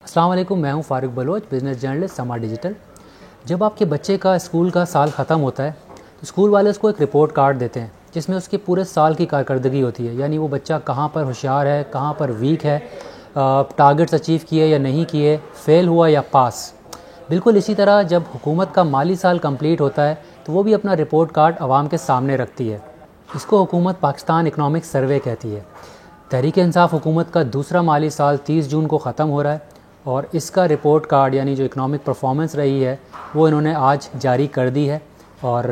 अस्सलाम वालेकुम, मैं हूं फ़ारूक बलोच, बिज़नेस जर्नलिस्ट समा डिजिटल। जब आपके बच्चे का स्कूल का साल ख़त्म होता है तो स्कूल वाले उसको एक रिपोर्ट कार्ड देते हैं जिसमें उसके पूरे साल की कारकर्दगी होती है, यानी वो बच्चा कहाँ पर होशियार है, कहाँ पर वीक है, टारगेट्स अचीव किए या नहीं किए, फ़ेल हुआ या पास। बिल्कुल इसी तरह जब हुकूमत का माली साल कंप्लीट होता है तो वो भी अपना रिपोर्ट कार्ड आवाम के सामने रखती है। इसको हुकूमत पाकिस्तान इकनॉमिक सर्वे कहती है। तहरीक इंसाफ हुकूमत का दूसरा माली साल 30 जून को ख़त्म हो रहा है और इसका रिपोर्ट कार्ड यानी जो इकनॉमिक परफॉर्मेंस रही है वो इन्होंने आज जारी कर दी है। और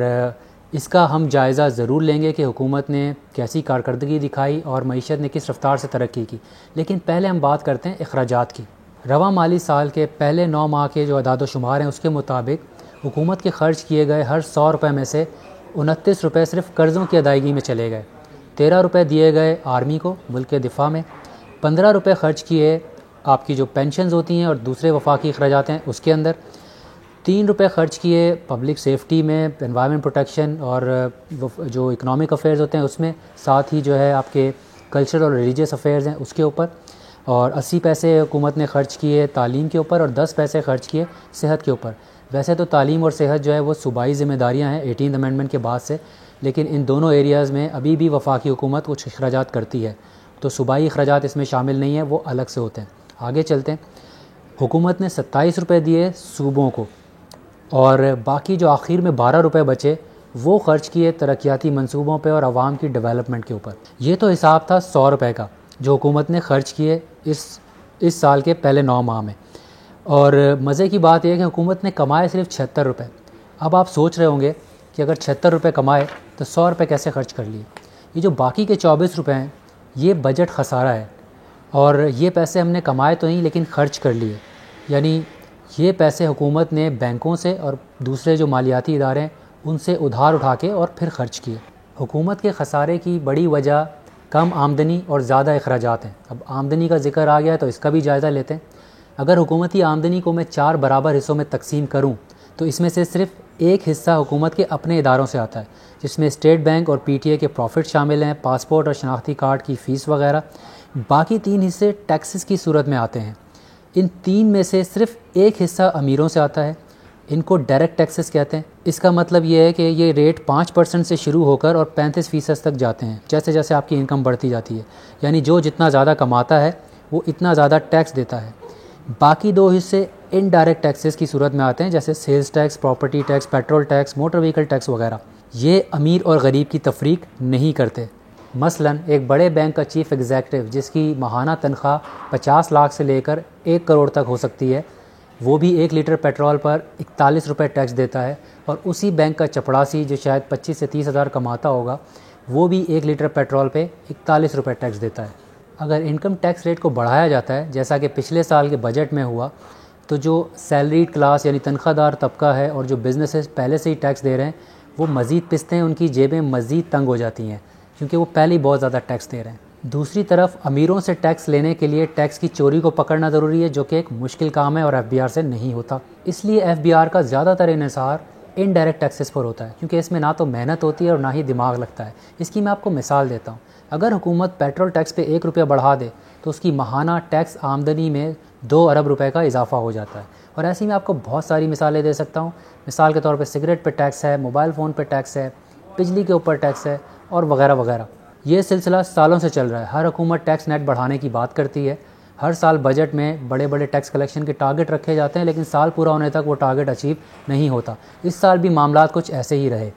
इसका हम जायज़ा ज़रूर लेंगे कि हुकूमत ने कैसी कारकर्दगी दिखाई और मईशत ने किस रफ्तार से तरक्की की। लेकिन पहले हम बात करते हैं अखराजात की। रवा माली साल के पहले 9 माह के जो अदाद शुमार हैं उसके मुताबिक हुकूमत के खर्च किए गए हर 100 रुपये में से 29 रुपये सिर्फ़ कर्ज़ों की अदायगी में चले गए। 13 रुपये दिए गए आर्मी को मुल्क के दिफा में, 15 रुपये खर्च किए आपकी जो पेंशन्स होती हैं और दूसरे वफाकी अखराजात हैं उसके अंदर, 3 रुपये खर्च किए पब्लिक सेफ्टी में, एनवायरनमेंट प्रोटेक्शन और जो इकनॉमिक अफेयर्स होते हैं उसमें, साथ ही जो है आपके कल्चरल और रिलीजियस अफेयर्स हैं उसके ऊपर, और 80 पैसे हुकूमत ने खर्च किए तालीम के ऊपर और 10 पैसे खर्च किए सेहत के ऊपर। वैसे तो तालीम और सेहत जो है वो सूबाई ज़िम्मेदारियाँ हैं 18th अमेंडमेंट के बाद से, लेकिन इन दोनों एरियाज़ में अभी भी वफाकी हुकूमत कुछ अखराजात करती है, तो सूबाई अखराजात इसमें शामिल नहीं है, वो अलग से होते हैं। आगे चलते हैं। हुकूमत ने 27 रुपये दिए सूबों को और बाकी जो आखिर में 12 रुपये बचे वो खर्च किए तरक्याती मंसूबों पे और आवाम की डेवलपमेंट के ऊपर। ये तो हिसाब था 100 रुपये का जो हुकूमत ने खर्च किए इस साल के पहले 9 माह में। और मज़े की बात यह है कि हुकूमत ने कमाए सिर्फ 76 रुपये। अब आप सोच रहे होंगे कि अगर 76 रुपये कमाए तो 100 रुपये कैसे खर्च कर लिए। ये जो बाकी के 24 रुपये हैं ये बजट खसारा है और ये पैसे हमने कमाए तो नहीं लेकिन ख़र्च कर लिए, यानी ये पैसे हुकूमत ने बैंकों से और दूसरे जो मालियाती इदारे हैं उनसे उधार उठा के और फिर ख़र्च किए। हुकूमत के खसारे की बड़ी वजह कम आमदनी और ज़्यादा अखराजात हैं। अब आमदनी का जिक्र आ गया है तो इसका भी जायज़ा लेते हैं। अगर हुकूमती आमदनी को मैं 4 बराबर हिस्सों में तकसीम करूं तो इसमें से सिर्फ एक हिस्सा हुकूमत के अपने इदारों से आता है, जिसमें स्टेट बैंक और पीटीए के प्रॉफिट शामिल हैं, पासपोर्ट और शनाख्ती कार्ड की फ़ीस वगैरह। बाकी 3 हिस्से टैक्सेस की सूरत में आते हैं। इन 3 में से सिर्फ एक हिस्सा अमीरों से आता है, इनको डायरेक्ट टैक्सेस कहते हैं। इसका मतलब ये है कि ये रेट 5% से शुरू होकर और 35% तक जाते हैं जैसे जैसे आपकी इनकम बढ़ती जाती है, यानी जो जितना ज़्यादा कमाता है वो इतना ज़्यादा टैक्स देता है। बाकी 2 हिस्से इनडायरेक्ट टैक्सेस की सूरत में आते हैं, जैसे sales tax, property tax, petrol tax, motor vehicle tax वगैरह। ये अमीर और गरीब की तफरीक नहीं करते। मसलन एक बड़े बैंक का चीफ एग्जीक्यूटिव जिसकी माहाना तनख्वाह 50 लाख से लेकर 1 करोड़ तक हो सकती है, वो भी 1 लीटर पेट्रोल पर 41 रुपये टैक्स देता है। और उसी बैंक का चपड़ासी जो शायद 25 से 30 हज़ार कमाता होगा वो भी 1 लीटर पेट्रोल पे 41 रुपये टैक्स देता है। अगर इनकम टैक्स रेट को बढ़ाया जाता है जैसा कि पिछले साल के बजट में हुआ, तो जो सैलरीड क्लास यानी तनख्वाहदार तबका है और जो बिजनेसेस पहले से ही टैक्स दे रहे हैं वो मज़ीद पिसते हैं, उनकी जेबें मज़ीद तंग हो जाती हैं क्योंकि वो पहले ही बहुत ज़्यादा टैक्स दे रहे हैं। दूसरी तरफ अमीरों से टैक्स लेने के लिए टैक्स की चोरी को पकड़ना ज़रूरी है, जो कि एक मुश्किल काम है और एफबीआर से नहीं होता। इसलिए एफबीआर का ज़्यादातर इन्हिसार इनडायरेक्ट टैक्सेस पर होता है क्योंकि इसमें ना तो मेहनत होती है और ना ही दिमाग लगता है। इसकी मैं आपको मिसाल देता हूँ। अगर हुकूमत पेट्रोल टैक्स पे 1 रुपया बढ़ा दे तो उसकी माहाना टैक्स आमदनी में 2 अरब रुपए का इजाफा हो जाता है। और ऐसी मैं आपको बहुत सारी मिसालें दे सकता हूँ। मिसाल के तौर पे सिगरेट पे टैक्स है, मोबाइल फ़ोन पे टैक्स है, बिजली के ऊपर टैक्स है और वगैरह वगैरह। ये सिलसिला सालों से चल रहा है। हर हुकूमत टैक्स नेट बढ़ाने की बात करती है। हर साल बजट में बड़े बड़े टैक्स कलेक्शन के टारगेट रखे जाते हैं, लेकिन साल पूरा होने तक वो टारगेट अचीव नहीं होता। इस साल भी मामलात कुछ ऐसे ही रहे।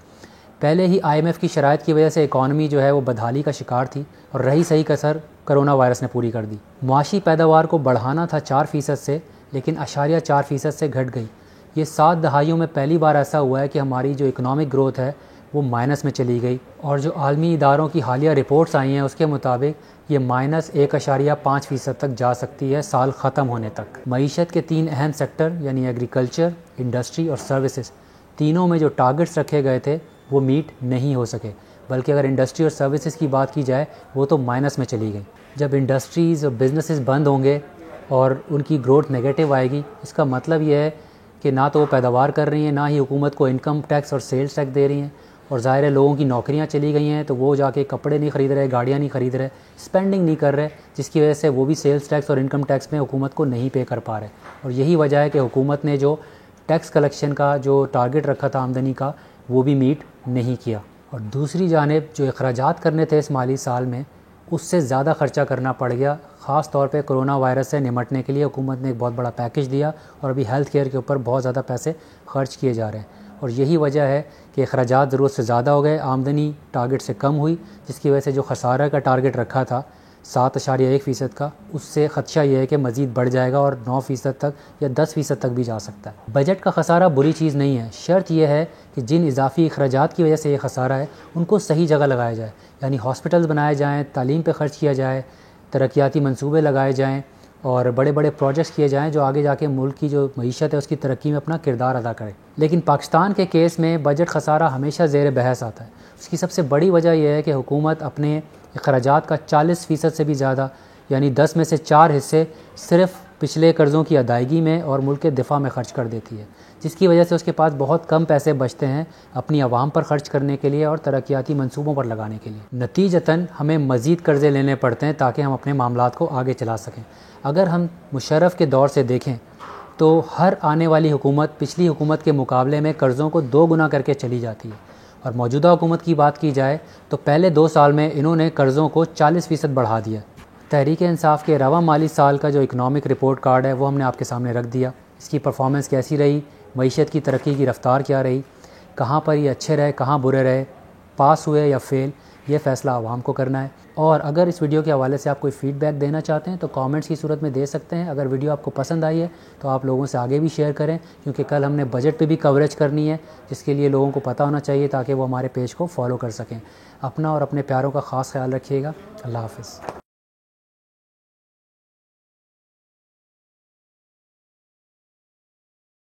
पहले ही IMF की शराइत की वजह से इकॉनमी जो है वो बदहाली का शिकार थी और रही सही कसर कोरोना वायरस ने पूरी कर दी। मुआशी पैदावार को बढ़ाना था 4% से, लेकिन 0.4% से घट गई। ये 7 दहाइयों में पहली बार ऐसा हुआ है कि हमारी जो इकनॉमिक ग्रोथ है वो माइनस में चली गई। और जो आलमी इदारों की हालिया रिपोर्ट्स आई हैं उसके मुताबिक ये -1.5% तक जा सकती है साल ख़त्म होने तक। मईशत के 3 अहम सेक्टर यानी एग्रीकल्चर, इंडस्ट्री और सर्विसेज, तीनों में जो टारगेट्स रखे गए थे वो मीट नहीं हो सके, बल्कि अगर इंडस्ट्री और सर्विसेज की बात की जाए वो तो माइनस में चली गई। जब इंडस्ट्रीज़ और बिजनेसेस बंद होंगे और उनकी ग्रोथ नेगेटिव आएगी, इसका मतलब ये है कि ना तो वो पैदावार कर रही हैं, ना ही हुकूमत को इनकम टैक्स और सेल्स टैक्स दे रही हैं, और ज़ाहिर है लोगों की नौकरियां चली गई हैं, तो वो जाके कपड़े नहीं ख़रीद रहे, गाड़ियाँ नहीं ख़रीद रहे, स्पेंडिंग नहीं कर रहे, जिसकी वजह से वो भी सेल्स टैक्स और इनकम टैक्स में हुकूमत को नहीं पे कर पा रहे। और यही वजह है कि हुकूमत ने जो टैक्स कलेक्शन का जो टारगेट रखा था आमदनी का, वो भी मीट नहीं किया। और दूसरी जानिब जो अखराजात करने थे इस माली साल में, उससे ज़्यादा ख़र्चा करना पड़ गया। ख़ास तौर पे कोरोना वायरस से निमटने के लिए हुकूमत ने एक बहुत बड़ा पैकेज दिया और अभी हेल्थ केयर के ऊपर बहुत ज़्यादा पैसे खर्च किए जा रहे हैं। और यही वजह है कि अखराजात ज़रूरत से ज़्यादा हो गए, आमदनी टारगेट से कम हुई, जिसकी वजह से जो खसारा का टारगेट रखा था 7.1% का, उससे ख़दशा ये है कि मज़ीद बढ़ जाएगा और 9% तक या 10% तक भी जा सकता है। बजट का खसारा बुरी चीज़ नहीं है, शर्त यह है कि जिन इजाफी अखराजात की वजह से ये खसारा है उनको सही जगह लगाया जाए, यानी हॉस्पिटल्स बनाए जाएँ, तालीम पर ख़र्च किया जाए, तरक्याती मंसूबे लगाए जाएँ और बड़े बड़े प्रोजेक्ट्स किए जाएँ जो आगे जाके मुल्क की जो मईशत है उसकी तरक्की में अपना किरदार अदा करें। लेकिन पाकिस्तान के केस में बजट खसारा हमेशा ज़ेर बहस आता है। उसकी सबसे बड़ी वजह यह है कि हुकूमत अपने अखराजात का 40% से भी ज़्यादा, यानी 10 में से 4 हिस्से सिर्फ़ पिछले कर्ज़ों की अदायगी में और मुल्क के दिफा में ख़र्च कर देती है, जिसकी वजह से उसके पास बहुत कम पैसे बचते हैं अपनी आवाम पर ख़र्च करने के लिए और तरक्याती मंसूबों पर लगाने के लिए। नतीजतन हमें मज़ीद कर्ज़े लेने पड़ते हैं ताकि हम अपने मामलात को आगे चला सकें। अगर हम मुशर्रफ के दौर से देखें तो हर आने वाली हुकूमत पिछली हुकूमत के मुकाबले में कर्ज़ों को 2 गुना करके चली जाती है। और मौजूदा हुकूमत की बात की जाए तो पहले 2 साल में इन्होंने कर्ज़ों को 40% बढ़ा दिया। तहरीक इंसाफ के रवा माली साल का जो इकनॉमिक रिपोर्ट कार्ड है वो हमने आपके सामने रख दिया। इसकी परफॉर्मेंस कैसी रही, मईशत की तरक्की की रफ़्तार क्या रही, कहाँ पर ये अच्छे रहे, कहाँ बुरे रहे, पास हुए या फेल, ये फ़ैसला आवाम को करना है। और अगर इस वीडियो के हवाले से आप कोई फ़ीडबैक देना चाहते हैं तो कमेंट्स की सूरत में दे सकते हैं। अगर वीडियो आपको पसंद आई है तो आप लोगों से आगे भी शेयर करें, क्योंकि कल हमने बजट पे भी कवरेज करनी है, जिसके लिए लोगों को पता होना चाहिए ताकि वो हमारे पेज को फॉलो कर सकें। अपना और अपने प्यारों का ख़ास ख्याल रखिएगा। अल्लाह हाफ़िज़।